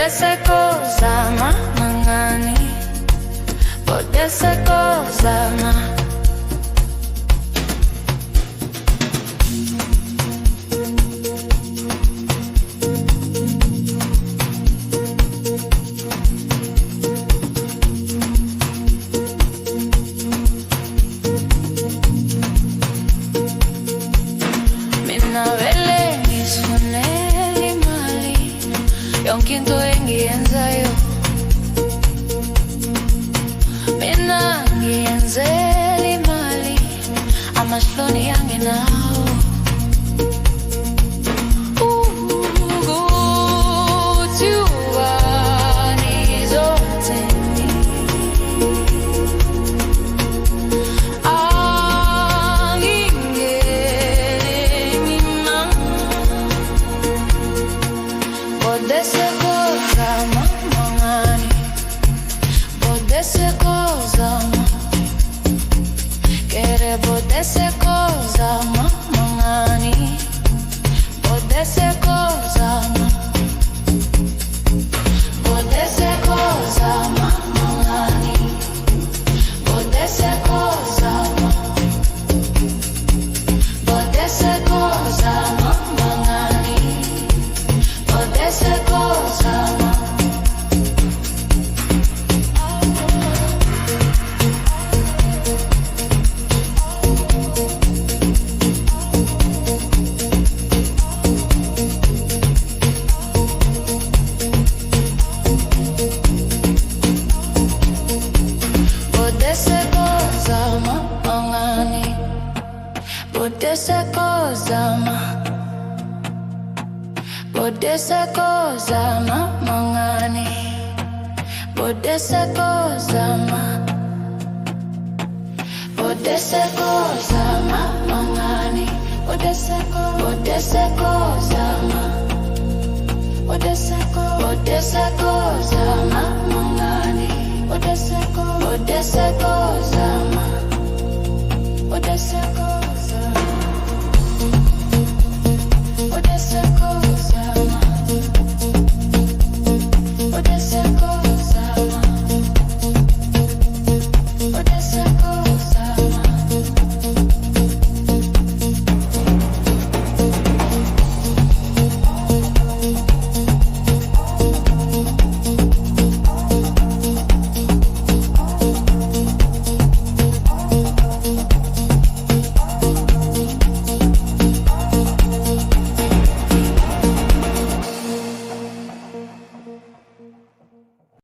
Bodese Kozama mangani, Bodese Kozama. Yonkinto engiyenzayo mina ngiyenzela imali, amahloni angenawo. Ukuthi ubani izothini, angingeni mina. Bodese Kozama mangani, Bodese Kozama. Kere Bodese Kozama mangani, Bodese Kozama. Bodese Kozama mangani, Bodese Kozama. Bodese Kozama mangani, Bodese Kozama. Bodese Kozama mangani, Bodese Kozama. Bodese Kozama mangani, Bodese Kozama. Bodese Kozama.